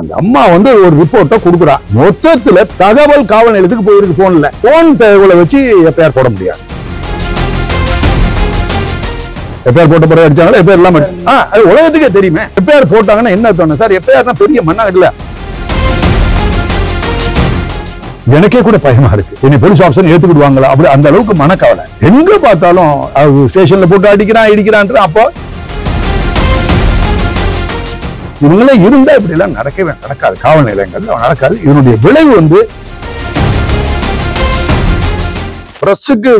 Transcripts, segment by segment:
அந்த அம்மா வந்து ஒரு ரிப்போர்ட்டை கொடுக்குறா. மொத்தத்துல தகவல் காவல் நிலையத்துக்கு போயிருக்கு. போன் தகவலை வச்சு எஃப்ஐஆர் போட முடியாது. எஃப்ஐஆர் போட்ட பிறகு அடிச்சாங்களா? எஃப்ஐஆர் எல்லாம் அது உலகத்துக்கே தெரியுமே. எஃப்ஐஆர் போட்டாங்கன்னா என்ன தோணும் சார்? எஃப்ஐஆர் பெரிய மண்ணா இல்ல. எனக்கே கூட பயமா இருக்கு. என்னை போலீஸ் ஆஃபீஸர் ஏத்துக்கிடுவாங்களா அப்படி அந்த அளவுக்கு மனக்கவலை. எங்க பார்த்தாலும் ஸ்டேஷன்ல போட்டு இடிக்கிறான். அப்போ இவங்களே இருந்தா இப்படி எல்லாம் நடக்காது. காவல் நிலையங்கள் நடக்காது. இதனுடைய விளைவு வந்து பிரஸுக்கு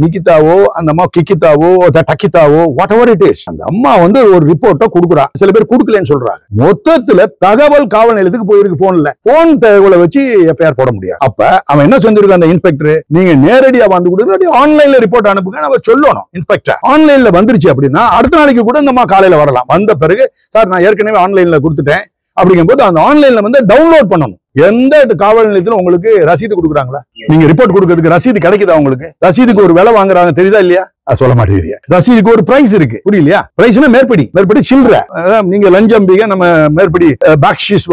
நிக்கிதாவோ அந்த அம்மா கிக்கிதாவோ டக்கிதாவோ வாட் எவர் இட் இஸ், அந்த அம்மா வந்து ஒரு ரிப்போர்ட்டை கொடுக்குறா. சில பேர் கொடுக்கலன்னு சொல்றாங்க. மொத்தத்துல தகவல் காவல் நிலையத்துக்கு போயிருக்கு. போன் தகவலை வச்சு எஃப்ஐஆர் போட முடியாது. அப்ப அவன் என்ன செஞ்சிருக்க? அந்த இன்ஸ்பெக்டர் நீங்க நேரடியா வந்து கொடுக்க ஆன்லைன்ல ரிப்போர்ட் அனுப்புங்க நம்ம சொல்லணும். இன்ஸ்பெக்டர் ஆன்லைன்ல வந்துருச்சு அப்படின்னா அடுத்த நாளைக்கு கூட இந்த அம்மா காலையில வரலாம். வந்த பிறகு சார் நான் ஏற்கனவே ஆன்லைன்ல கொடுத்துட்டேன் அப்படிங்கும்போது அந்த ஆன்லைன்ல வந்து டவுன்லோட் பண்ணணும். எந்த காவல் நிலையத்திலும் உங்களுக்கு ரசீது கொடுக்குறாங்களா? நீங்க ரிப்போர்ட் கொடுக்கறதுக்கு ரசீது கிடைக்குதா உங்களுக்கு? ரசீதுக்கு ஒரு விலை வாங்குறாங்க தெரியுதா இல்லையா? சொல்ல மாட்டேங்கிறீங்க. ரசீதுக்கு ஒரு பிரைஸ் இருக்கு, புரியலையா? பிரைஸ்னா மேற்படி சில்லற. நீங்க லஞ்சம் பீக நம்ம மேற்படி பாக்ஷீஸ்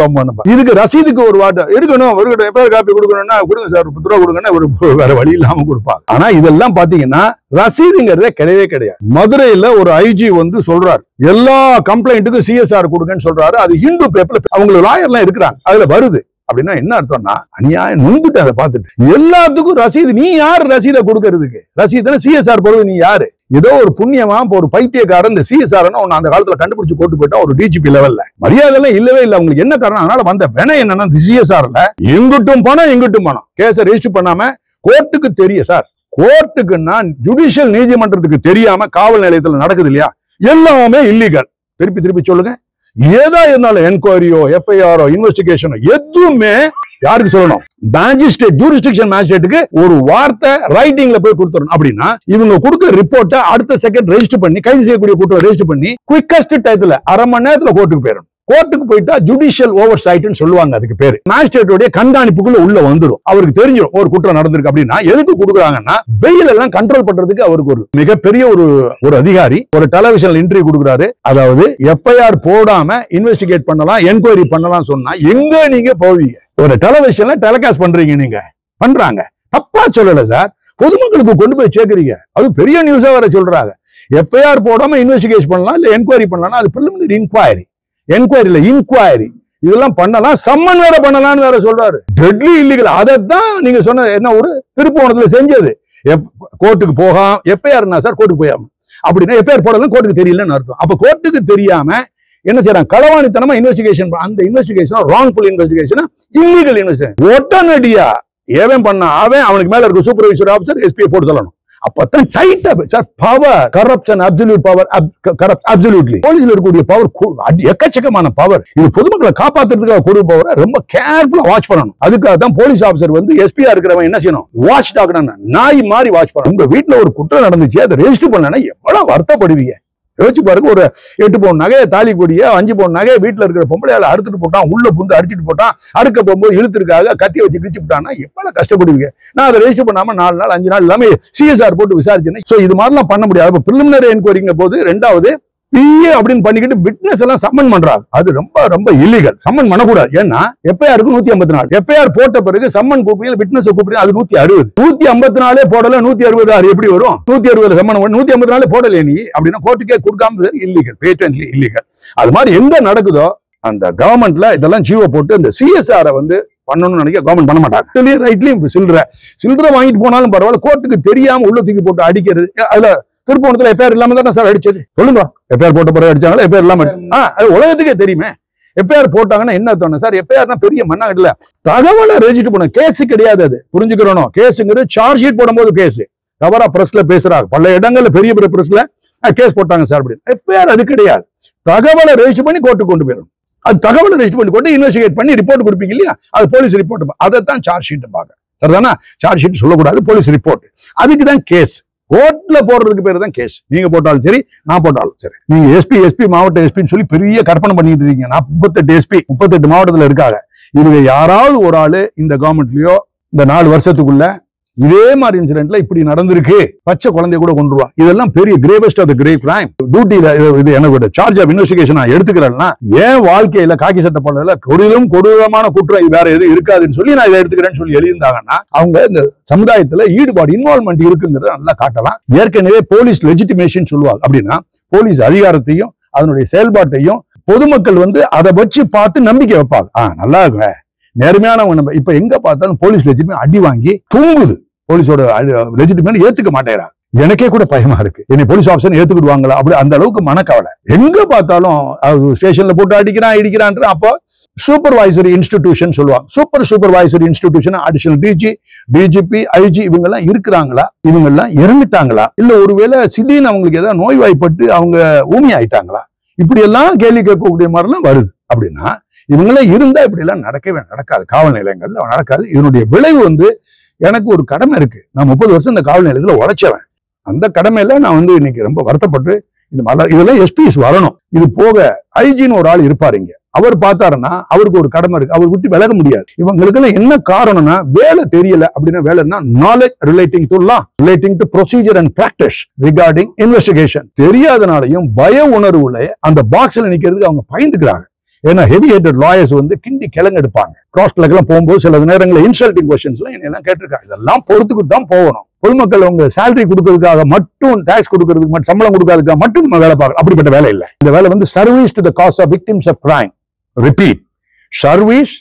இதுக்கு ரசீதுக்கு ஒரு வார்த்தை இருக்கணும். ஒரு எஃப்ஐஆர் காப்பி கொடுக்கணும்னா கொடுங்க சார், 10 ரூபா கொடுங்கன்னா ஒரு வேற வழி இல்லாம கொடுப்பாங்க. ஆனா இதெல்லாம் பாத்தீங்கன்னா ரசீதுங்கிறதே கிடையவே கிடையாது. மதுரையில ஒரு ஐஜி வந்து சொல்றாரு எல்லா கம்ப்ளைண்ட்டுக்கும் சிஎஸ்ஆர் கொடுங்கன்னு சொல்றாரு. அது ஹிந்து பேப்பர்ல அவங்க லாயர்லாம் இருக்கிறாங்க, அதுல வருது. அப்படின்னா என்ன அர்த்தம்னா அநியாயம் நொந்துட்டு அதை பார்த்துட்டு எல்லாத்துக்கும் ரசீது. நீ யாரு ரசீதை கொடுக்கறதுக்கு? ரசீதுன்னு சிஎஸ்ஆர் போறது நீ யாரு? ஏதோ ஒரு புண்ணியமா ஒரு பைத்தியக்காரன் இந்த சிஎஸ்ஆர் அந்த காலத்துல கண்டுபிடிச்சு போட்டு போயிட்டா ஒரு டிஜிபி லெவல்ல மரியாதை எல்லாம் இல்லவே இல்லை. உங்களுக்கு என்ன காரணம்? அதனால வந்த வினை என்னன்னா சிஎஸ்ஆர்ல எங்கிட்டும் பணம் கேஸை ரெஜிஸ்டர் பண்ணாம கோர்ட்டுக்கு தெரிய சார். கோர்ட்டுக்குன்னா ஜுடிஷியல் நீதிமன்றத்துக்கு தெரியாம காவல் நிலையத்துல நடக்குது இல்லையா? எல்லாமே இல்லீகல். திருப்பி சொல்லுங்க. ஏதா இருந்தாலும் என்கொயரியோ எஃப்ஐஆரோ இன்வெஸ்டிகேஷனோ எதுவுமே யாருக்கு சொல்லணும்? மேஜிஸ்ட்ரேட், ஜூரிஸ்டிக்ஷன் மேஜிஸ்ட்ரேட்டுக்கு ஒரு வார்த்தை ரைட்டிங்ல போய் கொடுத்துடணும். அப்படின்னா இவங்க கொடுக்க ரிப்போர்ட்டை அடுத்த செகண்ட் ரெஜிஸ்டர் பண்ணி கைது செய்யக்கூடிய கூட்டம் ரெஜிஸ்டர் பண்ணி குவிக்கஸ்ட் டைத்துல அரை மணி நேரத்துல கோர்ட்டுக்கு போயிடும். கோர்ட்டுக்கு போயிட்டா ஜுடிஷியல் ஓவர் சைட்னு சொல்லுவாங்க. அதுக்கு பேரு மேஜிஸ்ட்ரேட்டோட கண்காணிப்புக்குள்ள உள்ள வந்துடும். அவருக்கு தெரிஞ்சிடும் ஒரு குற்றம் நடந்திருக்கு அப்படின்னா. எதுக்கு கொடுக்குறாங்கன்னா பெயில் எல்லாம் கண்ட்ரோல் பண்றதுக்கு அவருக்கு ஒரு மிகப்பெரிய ஒரு அதிகாரி ஒரு டெலிவிஷன்ல இன்டர்வியூ கொடுக்குறாரு. அதாவது எஃப்ஐஆர் போடாம இன்வெஸ்டிகேட் பண்ணலாம், என்கொயரி பண்ணலாம் சொன்னா எங்க நீங்க போவீங்க? ஒரு டெலிவிஷன்ல டெலிகாஸ்ட் பண்றீங்க, நீங்க பண்றாங்க. தப்பா சொல்லல சார், பொதுமக்களுக்கு கொண்டு போய் சேர்க்கிறீங்க. அது பெரிய நியூஸா வர சொல்றாங்க. எஃப்ஐஆர் போடாம இன்வெஸ்டிகேஷன் பண்ணலாம் இல்ல என்கொயரி பண்ணலாம். அது பிரிலிமினரி இன்கொயரி இதெல்லாம் பண்ணலாம். சம்மன் வேற பண்ணலாம்னு வேற சொல்றாரு. Deadly illegal. அதைத்தான் நீங்க சொன்ன என்ன ஒரு திருப்போணத்துல செஞ்சது. கோர்ட்டுக்கு போகாம எஃப்ஐஆர்னா சார் கோர்ட்டுக்கு போயாம அப்படின்னா எஃப்ஐஆர் போடலாம் கோர்ட்டுக்கு தெரியலன்னு அர்த்தம். அப்ப கோர்ட்டுக்கு தெரியாம என்ன செய்யறாங்க? களவாணித்தனமா இன்வெஸ்டிகேஷன். அந்த investigation wrongful investigation, illegal investigation. உடனடியா ஏவன் பண்ண அவனுக்கு மேல இருக்க சூப்பர்வைசர் ஆஃபீஸர் எஸ்பியை போட்டு சொல்லணும். அப்பதான் டைட்டா sir power corruption absolute power absolutely போலீஸ்ல இருக்கக்கூடிய பவர் எக்கச்சக்கமான பவர். இது பொதுமக்களை காப்பாத்துறதுக்காக கொடுக்க பவரை ரொம்ப கேர்ஃபுல்லா வாட்ச் பண்ணணும். அதுக்காக தான் போலீஸ் ஆஃபீஸர் வந்து எஸ்பியா இருக்கிறவன் என்ன செய்யணும்? வாட்ச் டாக்னா நாய் மாதிரி வாட்ச் பண்ணணும். உங்க வீட்டுல ஒரு குற்றம் நடந்துச்சு, அதை ரெஜிஸ்டர் பண்ணா எவ்வளவு வருத்தப்படுவீங்க? யோசிச்சு பாருங்க. ஒரு 8 பவுன் நகையை தாலி கொடிய 5 பவுன் நகையை வீட்டுல இருக்கிற பொம்பளையால அறுத்துட்டு போட்டான், உள்ள புந்து அடிச்சுட்டு போட்டான், அறுக்க போகும்போது இழுத்துருக்காக கத்திய வச்சு கிழிச்சு விட்டான்னா எவ்வளவு கஷ்டப்படுவீங்க? நான் அதை ரெஜிஸ்டர் பண்ணாம 4 நாள் 5 நாள் எல்லாமே சிஎஸ்ஆர் போட்டு விசாரிச்சேன். சோ இது மாதிரிலாம் பண்ண முடியாது. பிரிலிமினரி என்கொயரிங்க போது ரெண்டாவது பிஏ அப்படின்னு பண்ணிக்கிட்டு விட்னஸ் எல்லாம் சம்மன் பண்றாங்க. அது ரொம்ப இல்லீகல். சம்மன் பண்ணக்கூடாது. ஏன்னா எஃப்ஐஆருக்கு 154 எஃப்ஐஆர் போட்ட பிறகு சம்மன் கூப்பிடுங்க, விட்னஸ் கூப்பிடுங்க, அது 160. 154 போடல 166 எப்படி வரும்? 160 சம்மன் 154 போடல நீ அப்படின்னா கோர்ட்டுக்கே கொடுக்காம இல்லீகல், பேட்டன்ட்லி இல்லீகல். அது மாதிரி எங்க நடக்குதோ அந்த கவர்மெண்ட்ல இதெல்லாம் ஜீவோ போட்டு அந்த சிஎஸ்ஆரை வந்து பண்ணணும்னு நினைக்க கவர்மெண்ட் பண்ண மாட்டாங்க. ரைட்லயும் சில்லறை வாங்கிட்டு போனாலும் பரவாயில்ல, கோர்ட்டுக்கு தெரியாம உள்ள தூக்கி போட்டு அடிக்கிறது. அதுல திருப்போணத்துல எஃப்ஐஆர் இல்லாம தான் சார் அடிச்சது. சொல்லுங்க, எஃப்ஐஆர் போட்ட பிறகு அடிச்சாங்களா? எஃப்ஐஆர் இல்லாம அது உலகத்துக்கே தெரியுமே. எஃப்ஐஆர் போட்டாங்கன்னா என்ன தோணும் சார்? எஃப்ஐஆர்னா பெரிய மண்ணா இல்ல. தகவலை ரெஜிஸ்டர் பண்ண கேஸ் கிடையாது. அது புரிஞ்சுக்கிறோம். கேஸுங்கிறது சார்ஜ் ஷீட் போடும்போது கேஸ் தவறா பிரஸ்ல பேசுறாங்க. பல இடங்கள்ல பெரிய பிரஸ்ல கேஸ் போட்டாங்க சார் அப்படின்னு. எஃப்ஐஆர் அது கிடையாது. தகவலை ரெஜிஸ்டர் பண்ணி கோர்ட்டுக்கு கொண்டு போயிடும். அது தகவலை ரெஜிஸ்டர் பண்ணி கொண்டு இன்வெஸ்டிகேட் பண்ணி ரிப்போர்ட் கொடுப்பீங்க இல்லையா? அது போலீஸ் ரிப்போர்ட். அதைத்தான் சார்ஜ் ஷீட் பாக்க சரிதானா? சார்ஜ் ஷீட் சொல்லக்கூடாது, போலீஸ் ரிப்போர்ட். அதுக்கு தான் கேஸ். கோர்ட்ல போடுறதுக்கு பேரு தான் கேஸ். நீங்க போட்டாலும் சரி, நான் போட்டாலும் சரி. நீங்க எஸ்பி மாவட்ட எஸ்பின்னு சொல்லி பெரிய கற்பனை பண்ணிட்டு இருக்கீங்க. 38 எஸ்பி 38 மாவட்டத்துல இருக்காங்க. இவங்க யாராவது ஒரு ஆளு இந்த கவர்மெண்ட்லயோ இந்த 4 வருஷத்துக்குள்ள இதே மாதிரி இன்சிடென்ட்ல இப்படி நடந்திருக்கு, பச்சை குழந்தைய கூட கொண்டுருவா. இதெல்லாம் பெரிய கிரேவஸ்ட் ஆஃப் தி கிரேவ் கிரைம். டியூட்டில இது எனக்கு சார்ஜ் ஆஃப் இன்வெஸ்டிகேஷன் நான் எடுத்துக்கிறேன்னா ஏன் வாழ்க்கையில காக்கி சட்டை பண்ணல கொடூரமான குற்றம் இது வேற எதுவும் இருக்காதுன்னு சொல்லி நான் இதை எடுத்துக்கிறேன்னு சொல்லி எழுதியிருந்தாங்கன்னா அவங்க இந்த சமுதாயத்துல ஈடுபாடு இன்வால்மெண்ட் இருக்குங்கிறத நல்லா காட்டலாம். ஏற்கனவே போலீஸ் லெஜிட்டிமேஷன் சொல்லுவாங்க. அப்படின்னா போலீஸ் அதிகாரத்தையும் அதனுடைய செயல்பாட்டையும் பொதுமக்கள் அதை வச்சு பார்த்து நம்பிக்கை வைப்பாங்க. நல்லா இருக்கு, நேர்மையானவங்க. இப்ப எங்க பார்த்தாலும் போலீஸ் லெஜிட்டிமேட் அடி வாங்கி தூங்குது. போலீஸோட லெஜிட்டிமேட் ஏத்துக்க மாட்டேங்கிறாங்க. எனக்கே கூட பயமா இருக்கு, என்னை போலீஸ் ஆஃபீஸர் ஏத்துக்கிடுவாங்களா அப்படி, அந்த அளவுக்கு மனக்கவலை. எங்க பார்த்தாலும் ஸ்டேஷன்ல போட்டு இடிக்கிறான். அப்போ சூப்பர்வைசரி இன்ஸ்டிடியூஷன் சொல்லுவாங்க. Supervisory institution additional DGP IG இவங்க எல்லாம் இருக்கிறாங்களா, இவங்க எல்லாம் இறந்துட்டாங்களா, இல்ல ஒருவேளை திடீர்னு அவங்களுக்கு ஏதாவது நோய்வாய்ப்பட்டு அவங்க ஊமி ஆயிட்டாங்களா, இப்படி எல்லாம் கேள்வி கேட்கக்கூடிய மாதிரி எல்லாம் வருது. அப்படின்னா இவங்களாம் இருந்தா இப்படி எல்லாம் நடக்காது, காவல் நிலையங்கள்ல நடக்காது. இதனுடைய விளைவு எனக்கு ஒரு கடமை இருக்கு. நான் 30 வருஷம் இந்த காவல் நிலையத்துல உழைச்சவன். அந்த கடமையில நான் இன்னைக்கு ரொம்ப வருத்தப்பட்டு இதெல்லாம் எஸ்பிஎஸ் வரணும். இது போக ஐஜின்னு ஒரு ஆள் இருப்பாரு இங்க, அவர் பார்த்தாருன்னா அவருக்கு ஒரு கடமை இருக்கு, அவர் விட்டு விலக முடியாது. இவங்களுக்கு எல்லாம் என்ன காரணம்னா வேலை தெரியல. அப்படின்னா வேலைன்னா knowledge relating to law, relating to procedure and practice regarding investigation தெரியாதனாலையும் பய உணர்வுல அந்த பாக்ஸ்ல நிக்கிறதுக்கு அவங்க பயந்துக்கிறாங்க. ஏன்னா ஹெவி ஹெட்டட் லாயர்ஸ் கிண்டி கிழங்கு எடுப்பாங்க. கிராஸ் கிளக்லாம் போகும்போது சில நேரங்களில் இன்சல்டிங் கொஸ்டின்ஸ் எல்லாம் கேட்டிருக்காங்க. இதெல்லாம் பொறுத்துக்கிட்டு தான் போகணும். பொதுமக்கள் அவங்க சேலரி கொடுக்கறதுக்காக மட்டும், டாக்ஸ் கொடுக்கறதுக்கு மட்டும், சம்பளம் கொடுக்கறதுக்காக மட்டும் நம்ம வேலை பார்க்கணும். அப்படிப்பட்ட வேலை இல்லை. இந்த வேலை service to the cause of victims of crime. Repeat, service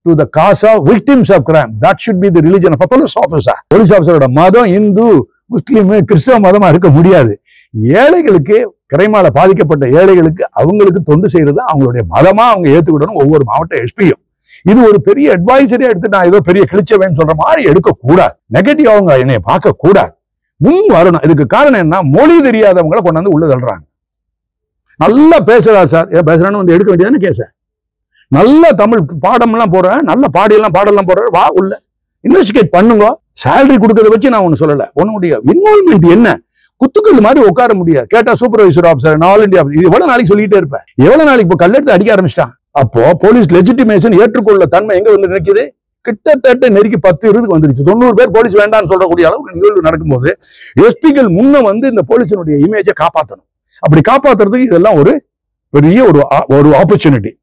to the cause of victims of crime. That should be the religion of police officer. Police ஆஃபீஸரோட மதம் இந்து, முஸ்லீம், கிறிஸ்தவ மதமா இருக்க முடியாது. ஏழைகளுக்கு, கிரைமால பாதிக்கப்பட்ட ஏழைகளுக்கு அவங்களுக்கு தொண்டு செய்யறது அவங்களுடைய மதமா அவங்க ஏத்துக்கிடணும். ஒவ்வொரு மாவட்ட எஸ்பியும் இது ஒரு பெரிய அட்வைசரியா எடுத்து நான் ஏதோ பெரிய கிழிச்சவேன்னு சொல்ற மாதிரி எடுக்க கூடாது. நெகட்டிவ் அவங்க என்னைய பார்க்க கூடாது, முன் வரணும். இதுக்கு காரணம் என்ன, மொழி தெரியாதவங்களை கொண்டாந்து உள்ள தள்ளுறாங்க. நல்லா பேசுறாரு சார், ஏன் பேசுறான்னு எடுக்க வேண்டியதானே கேச. நல்ல தமிழ் பாடம் எல்லாம் போடுறேன், நல்ல பாடெல்லாம் போடுறேன், வா உள்ள இன்வெஸ்டிகேட் பண்ணுங்க. சேலரி கொடுக்கறத வச்சு நான் ஒண்ணு சொல்லல. உன்னுடைய இன்வால்மெண்ட் என்ன, குத்துக்கள் மாதிரி உட்கார முடியாது. கேட்டா supervisor officer, all India officer, இது எவ்வளவு நாளைக்கு சொல்லிட்டே இருப்பேன். எவ்வளவு நாளைக்கு இப்போ கல்லெடுத்து அடிக்க ஆரம்பிச்சிட்டான். அப்போ போலீஸ் லெஜிட்டிமேஷன் ஏற்றுக்கொள்ள தன்மை எங்க நிற்குது, கிட்டத்தட்ட நெருக்கி 10-20 வந்துருச்சு. 90 பேர் போலீஸ் வேண்டாம்னு சொல்லக்கூடிய அளவுக்கு நிகழ்வு நடக்கும்போது எஸ்பிகள் முன்ன இந்த போலீஸினுடைய இமேஜை காப்பாற்றணும். அப்படி காப்பாத்துறதுக்கு இதெல்லாம் ஒரு பெரிய ஒரு ஆப்பர்ச்சுனிட்டி.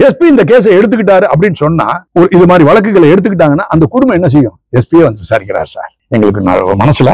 எஸ்பி இந்த கேஸை எடுத்துக்கிட்டாரு அப்படின்னு சொன்னா, இது மாதிரி வழக்குகளை எடுத்துக்கிட்டாங்கன்னா அந்த குடும்பம் என்ன செய்யும், எஸ்பியே விசாரிக்கிறார் சார், எங்களுக்கு மனசுல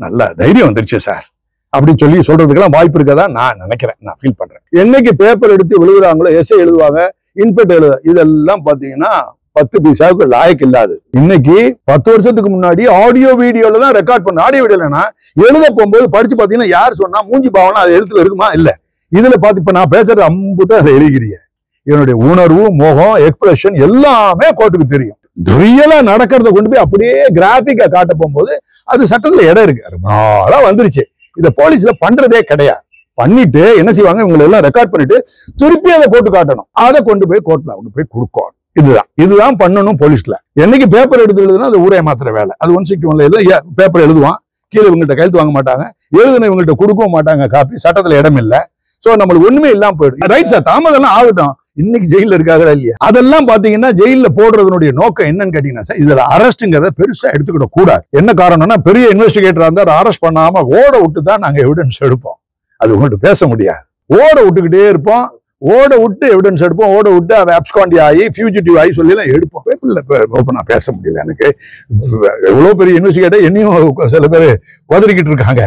நல்ல தைரியம் வந்துருச்சு சார் அப்படின்னு சொல்லி சொல்றதுக்கெல்லாம் வாய்ப்பு இருக்கதா நான் நினைக்கிறேன், நான் ஃபீல் பண்றேன். என்னைக்கு பேப்பர் எடுத்து விழுகுறாங்களோ, எஸ்ஏ எழுதுவாங்க, இன்பெக்ட் இதெல்லாம் பாத்தீங்கன்னா 10 பைசாவுக்கு லாயக்கு இல்லாது. இன்னைக்கு 10 வருஷத்துக்கு முன்னாடி ஆடியோ வீடியோல தான் ரெக்கார்ட் பண்ண. ஆடியோ வீடியோலன்னா எழுத போகும்போது படிச்சு பாத்தீங்கன்னா யார் சொன்னா மூஞ்சி பாவனா அது எழுத்துல இருக்குமா இல்ல. இதுல பாத்து இப்ப நான் பேசுறது அம்புட்டு அதை எழுதிக்கிறீங்க. என்னுடைய உணர்வு, முகம், எக்ஸ்பிரஷன் எல்லாமே கோர்ட்டுக்கு தெரியும். ரியலா நடக்கிறத கொண்டு போய் அப்படியே கிராபிக்கா காட்ட போகும்போது அது சட்டத்துல இடம் இருக்கு. நாளா வந்துருச்சு. இத போலீஸ்ல பண்றதே கிடையாது. பண்ணிட்டு என்ன செய்வாங்க, இவங்களை எல்லாம் ரெக்கார்ட் பண்ணிட்டு திருப்பி அதை போட்டு காட்டணும். அதை கொண்டு போய் கோர்ட்ல அவங்க போய் கொடுக்கணும். இதுதான் பண்ணணும் போலீஸ்ல. என்னைக்கு பேப்பர் எடுத்து எழுதுனா அது ஊரே மாத்திர வேலை. அது 161 பேப்பர் எழுதுவான், கீழே இவங்கள்ட்ட கையெழுத்து வாங்க மாட்டாங்க, எழுதுன இவங்கள்ட்ட கொடுக்கவும் மாட்டாங்க காப்பி. சட்டத்துல இடம் இல்லை. சோ நம்மளுக்கு ஒண்ணுமே இல்லாம போயிடும். ரைட் சார், தாமதம் ஆகட்டும். இன்னைக்கு ஜெயில இருக்காங்களா இல்லையா, அதெல்லாம் பாத்தீங்கன்னா ஜெயில போடுறதுனுடைய நோக்கம் என்னன்னு கேட்டீங்கன்னா சார், இதுல அரெஸ்ட்ங்கிறத பெருசா எடுத்துக்கிட கூடாது. என்ன காரணம்னா, பெரிய இன்வெஸ்டிகேட்டரா இருந்தா அரெஸ்ட் பண்ணாம ஓட விட்டு தான் நாங்க எவிடன்ஸ் எடுப்போம். அது உங்கள்கிட்ட பேச முடியாது. ஓட விட்டுக்கிட்டே இருப்போம், ஓட விட்டு எவிடன்ஸ் எடுப்போம், ஓட விட்டு அவன் அப்ஸ்காண்டி ஆகி ஃபியூஜிட்டிவ் ஆகி சொல்லி எல்லாம் எடுப்போம். பேப்பர்ல நான் பேச முடியல. எனக்கு எவ்வளவு பெரிய இன்வெஸ்டிகேட்டர் என்னையும் சில பேர் உதறிக்கிட்டு இருக்காங்க.